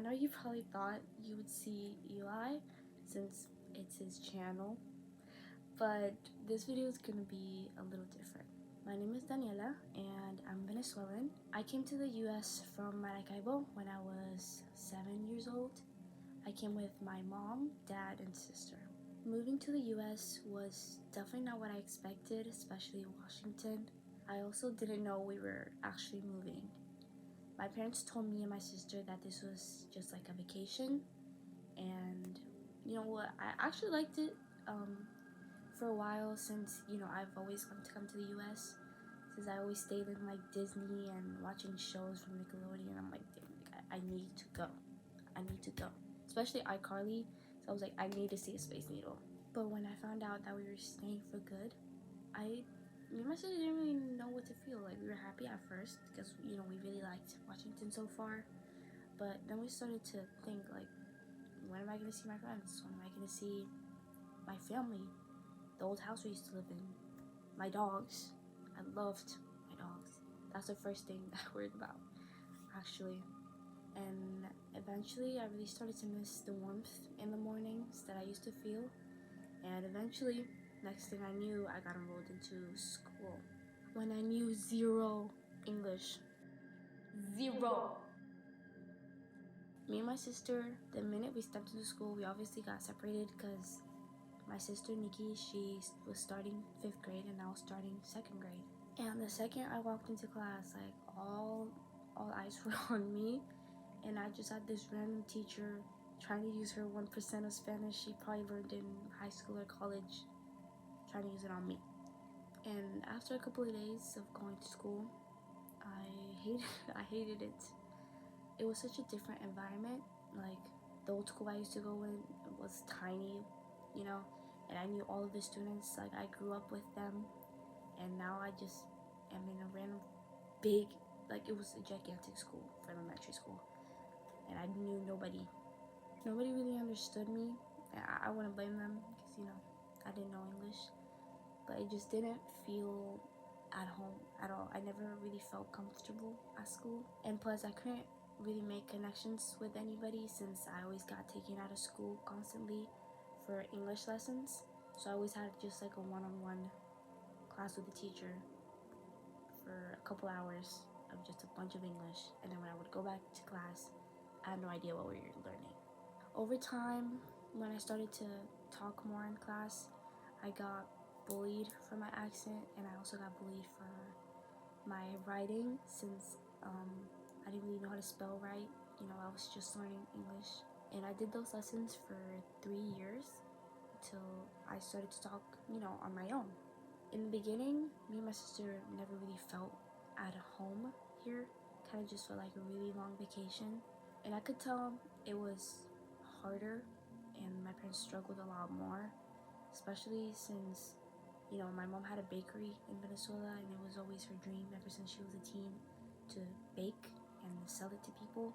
know you probably thought you would see Eli since it's his channel, but this video is gonna be a little different. My name is Daniela and I'm Venezuelan. I came to the US from Maracaibo when I was 7 years old. I came with my mom, dad, and sister. Moving to the US was definitely not what I expected, especially Washington. I also didn't know we were actually moving. My parents told me and my sister that this was just like a vacation, and you know what, I actually liked it for a while since I've always wanted to come to the US, since I always stayed in like Disney and watching shows from Nickelodeon. I'm like, damn, like, I need to go. I need to go. Especially iCarly. So I was like, I need to see a Space Needle. But when I found out that we were staying for good, me and my sister didn't really know what to feel. Like, we were happy at first because, we really liked Washington so far. But then we started to think, like, when am I going to see my friends? When am I going to see my family? The old house we used to live in. My dogs. I loved my dogs. That's the first thing I worried about, actually. And eventually I really started to miss the warmth in the mornings that I used to feel. And eventually, next thing I knew, I got enrolled into school when I knew zero English. Zero. Me and my sister, the minute we stepped into school, we obviously got separated because my sister Nikki, she was starting 5th grade and I was starting 2nd grade. And the second I walked into class, like all eyes were on me. And I just had this random teacher trying to use her 1% of Spanish she probably learned in high school or college, trying to use it on me. And after a couple of days of going to school, I hated it. It was such a different environment. Like, the old school I used to go in was tiny, and I knew all of the students. Like, I grew up with them, and now I just am in a random big, like, it was a gigantic school for elementary school. And I knew nobody. Nobody really understood me. I wouldn't blame them because, I didn't know English. But it just didn't feel at home at all. I never really felt comfortable at school. And plus, I couldn't really make connections with anybody since I always got taken out of school constantly for English lessons. So I always had just like a one-on-one class with the teacher for a couple hours of just a bunch of English. And then when I would go back to class, I had no idea what we were learning. Over time, when I started to talk more in class, I got bullied for my accent, and I also got bullied for my writing since I didn't really know how to spell right. I was just learning English. And I did those lessons for 3 years until I started to talk, on my own. In the beginning, me and my sister never really felt at home here. Kind of just felt like a really long vacation. And I could tell it was harder and my parents struggled a lot more, especially since, my mom had a bakery in Venezuela and it was always her dream ever since she was a teen to bake and sell it to people.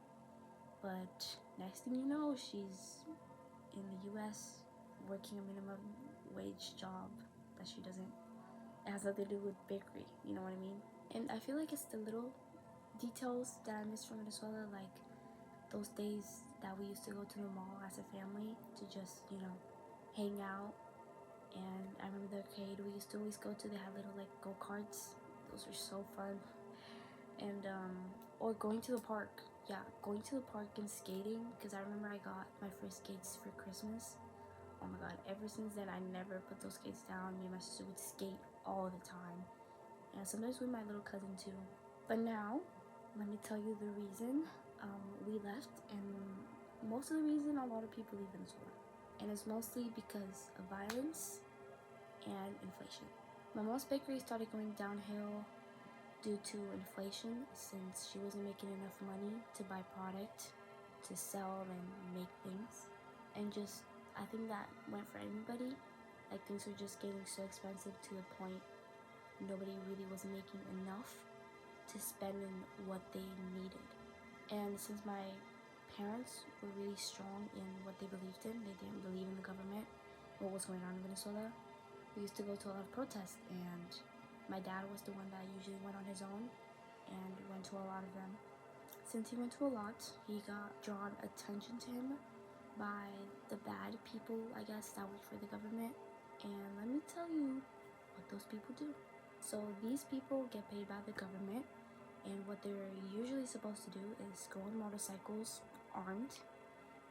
But next thing you know, she's in the US working a minimum wage job that she doesn't, it has nothing to do with bakery, you know what I mean? And I feel like it's the little details that I miss from Venezuela, like those days that we used to go to the mall as a family to just, hang out. And I remember the arcade we used to always go to, they had little like go-karts. Those were so fun. And or going to the park. Yeah, going to the park and skating, because I remember I got my first skates for Christmas. Oh my god, ever since then I never put those skates down. Me and my sister would skate all the time, and sometimes with my little cousin too. But now, let me tell you the reason we left, and most of the reason a lot of people leave Venezuela. And it's mostly because of violence and inflation. My mom's bakery started going downhill due to inflation since she wasn't making enough money to buy product, to sell and make things. And just, I think that went for everybody. Like, things were just getting so expensive to the point nobody really was making enough to spend in what they needed. And since my parents were really strong in what they believed in, they didn't believe in the government, what was going on in Venezuela, we used to go to a lot of protests, and my dad was the one that usually went on his own and went to a lot of them. Since he went to a lot, he got drawn attention to him by the bad people, I guess, that work for the government. And let me tell you what those people do. So these people get paid by the government, and what they're usually supposed to do is go on motorcycles armed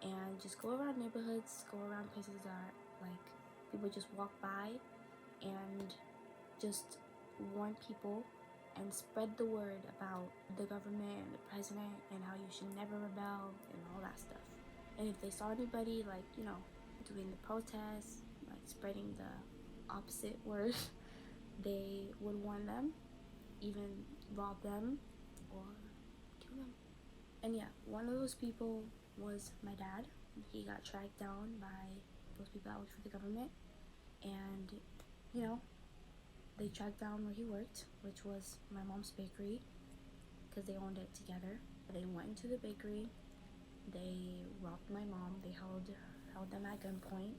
and just go around neighborhoods, go around places that like people just walk by, and just warn people and spread the word about the government and the president and how you should never rebel and all that stuff. And if they saw anybody like, doing the protests, like spreading the opposite word, they would warn them, even rob them or kill them. And yeah, one of those people was my dad. He got tracked down by those people that worked for the government, and they tracked down where he worked, which was my mom's bakery, because they owned it together. They went into the bakery, they robbed my mom, they held them at gunpoint,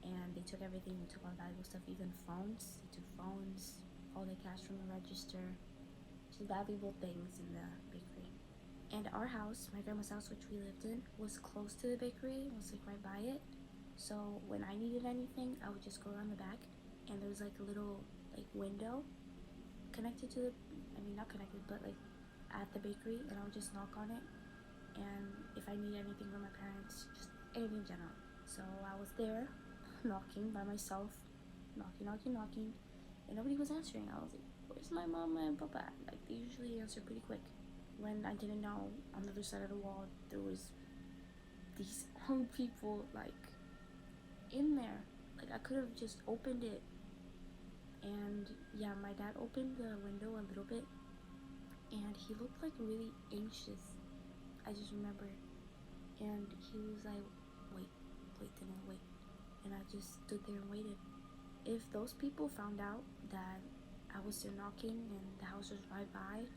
and they took everything. They took all the valuable stuff, even phones. They took phones, all the cash from the register, just valuable things in the bakery. And our house, my grandma's house, which we lived in, was close to the bakery. It was like right by it. So when I needed anything, I would just go around the back, and there was like a little like window connected to the, not connected, but like at the bakery, and I would just knock on it. And if I needed anything from my parents, just anything in general. So I was there, knocking by myself, knocking, and nobody was answering. I was like, "Where's my mama and papa?" Like they usually answer pretty quick. When I didn't know, on the other side of the wall, there was these old people like in there. Like I could have just opened it. And yeah, my dad opened the window a little bit, and he looked like really anxious. I just remember. And he was like, wait, Daniela, wait. And I just stood there and waited. If those people found out that I was still knocking and the house was right by,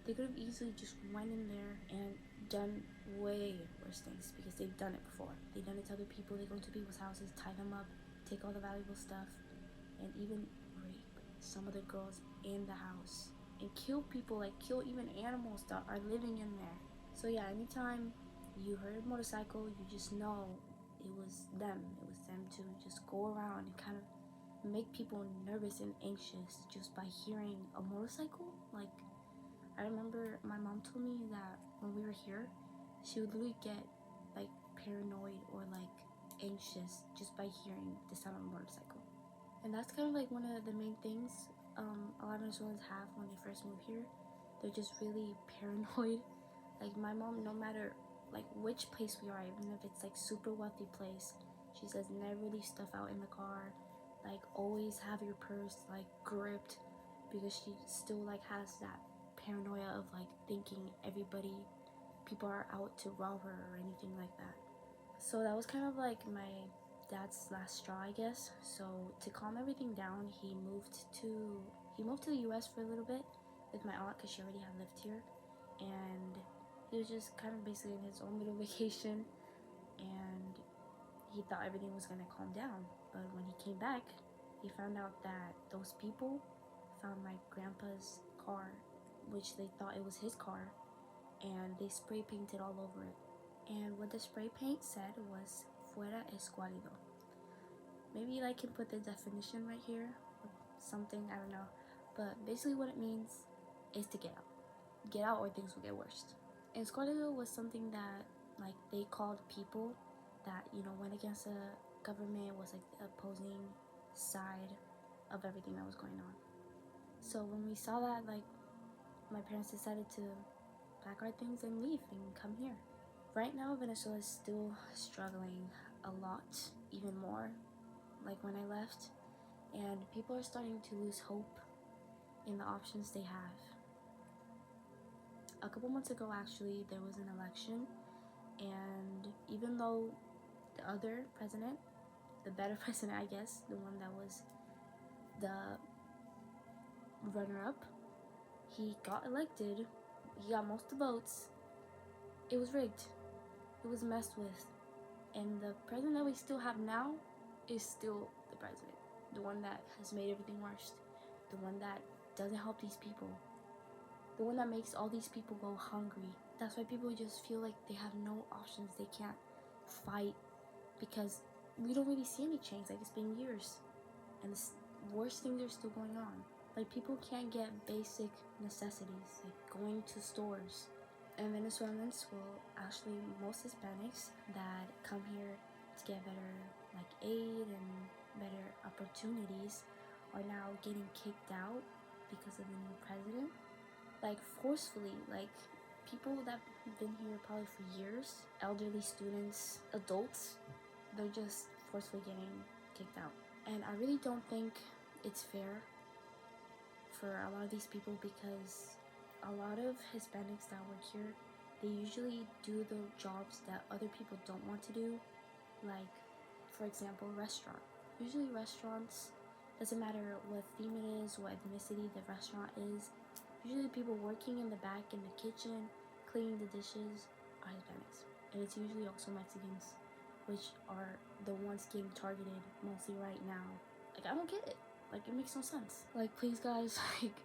they could have easily just went in there and done way worse things, because they've done it before. They've done it to other people. They go into people's houses, tie them up, take all the valuable stuff, and even rape some of the girls in the house, and kill people, like kill even animals that are living in there. So yeah, anytime you heard a motorcycle, you just know it was them. It was them to just go around and kind of make people nervous and anxious just by hearing a motorcycle. Like I remember my mom told me that when we were here, she would literally get like paranoid or like anxious just by hearing the sound of a motorcycle. And that's kind of like one of the main things a lot of Venezuelans have when they first move here. They're just really paranoid. Like my mom, no matter like which place we are, even if it's like super wealthy place, she says never leave stuff out in the car. Like always have your purse like gripped, because she still like has that paranoia of like thinking people are out to rob her or anything like that. So that was kind of like my dad's last straw, I guess. So to calm everything down, he moved to the US for a little bit with my aunt, because she already had lived here, and he was just kind of basically in his own little vacation, and he thought everything was gonna calm down. But when he came back, he found out that those people found my grandpa's car, which they thought it was his car, and they spray painted all over it. And what the spray paint said was "Fuera escuálido." Maybe I can put the definition right here, something, I don't know. But basically what it means is to get out. Get out or things will get worse. And escuálido was something that like they called people that, went against the government, was like the opposing side of everything that was going on. So when we saw that, like my parents decided to pack our things and leave and come here. Right now, Venezuela is still struggling a lot, even more, like when I left, and people are starting to lose hope in the options they have. A couple months ago, actually, there was an election, and even though the other president, the better president, I guess, the one that was the runner-up, he got elected, he got most of the votes, it was rigged. It was messed with. And the president that we still have now is still the president. The one that has made everything worse. The one that doesn't help these people. The one that makes all these people go hungry. That's why people just feel like they have no options. They can't fight because we don't really see any change. Like, it's been years and the worst things are still going on. Like, people can't get basic necessities, like going to stores. And Venezuelans, well, actually most Hispanics that come here to get better like aid and better opportunities are now getting kicked out because of the new president. Like, forcefully, like people that have been here probably for years, elderly students, adults, they're just forcefully getting kicked out. And I really don't think it's fair for a lot of these people because a lot of Hispanics that work here, they usually do the jobs that other people don't want to do. Like, for example, restaurant. Usually restaurants, doesn't matter what theme it is, what ethnicity the restaurant is, usually the people working in the back in the kitchen, cleaning the dishes, are Hispanics. And it's usually also Mexicans, which are the ones getting targeted mostly right now. Like, I don't get it. Like, it makes no sense. Like, please guys, like,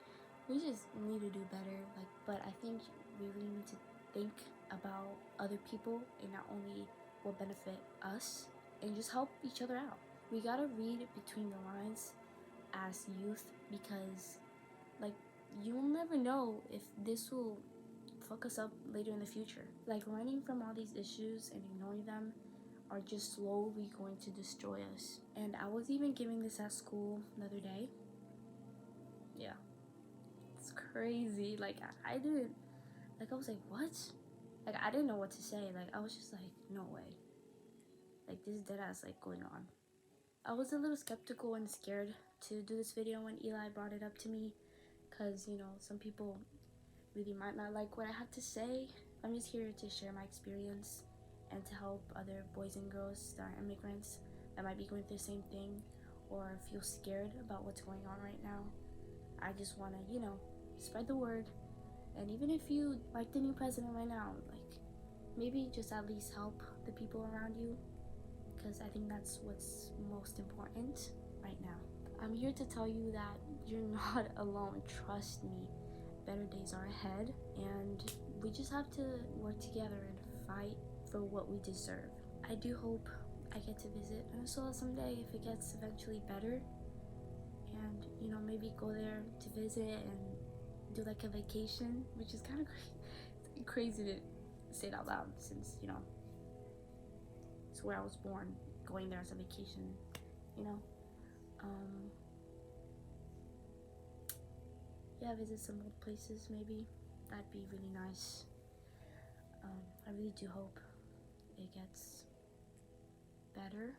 we just need to do better. Like, but I think we really need to think about other people and not only will benefit us and just help each other out. We gotta read between the lines as youth because, like, you'll never know if this will fuck us up later in the future. Like, running from all these issues and ignoring them are just slowly going to destroy us. And I was even giving this at school the other day. Yeah, it's crazy. Like, I didn't, like, I was like, what? Like, I didn't know what to say. Like, I was just like, no way. Like, this is dead ass, like, going on. I was a little skeptical and scared to do this video when Eli brought it up to me because, you know, some people really might not like what I have to say. I'm just here to share my experience and to help other boys and girls that are immigrants that might be going through the same thing or feel scared about what's going on right now. I just want to, you know, spread the word. And even if you like the new president right now, like, maybe just at least help the people around you, because I think that's what's most important right now. I'm here to tell you that you're not alone. Trust me, better days are ahead, and we just have to work together and fight for what we deserve. I do hope I get to visit Venezuela someday if it gets eventually better, and, you know, maybe go there to visit and do like a vacation, which is kind of crazy to say it out loud since, you know, it's where I was born, going there as a vacation, you know. Yeah, visit some old places maybe. That'd be really nice. I really do hope it gets better.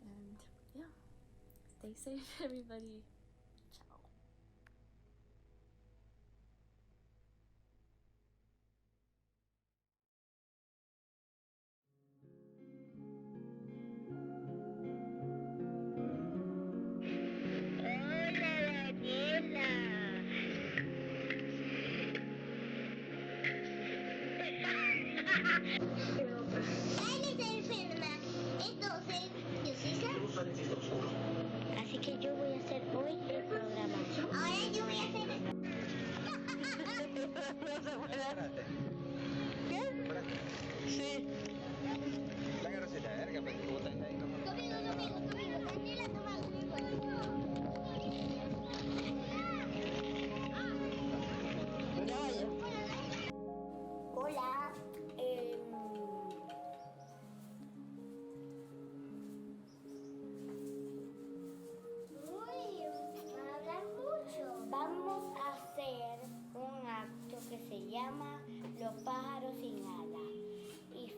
And yeah, stay safe, everybody. Ciao. Hola, Daniela. Él está enferma. Entonces, yo sí sé. Así que yo voy a hacer hoy el programa. Ahora yo voy a hacer esto. ¿Qué? Sí. Conmigo, conmigo, conmigo. Daniela, toma conmigo. Ya vaya. Hola. Uy, hablan mucho. Vamos a hacer un acto que se llama Los pájaros sin alas. Y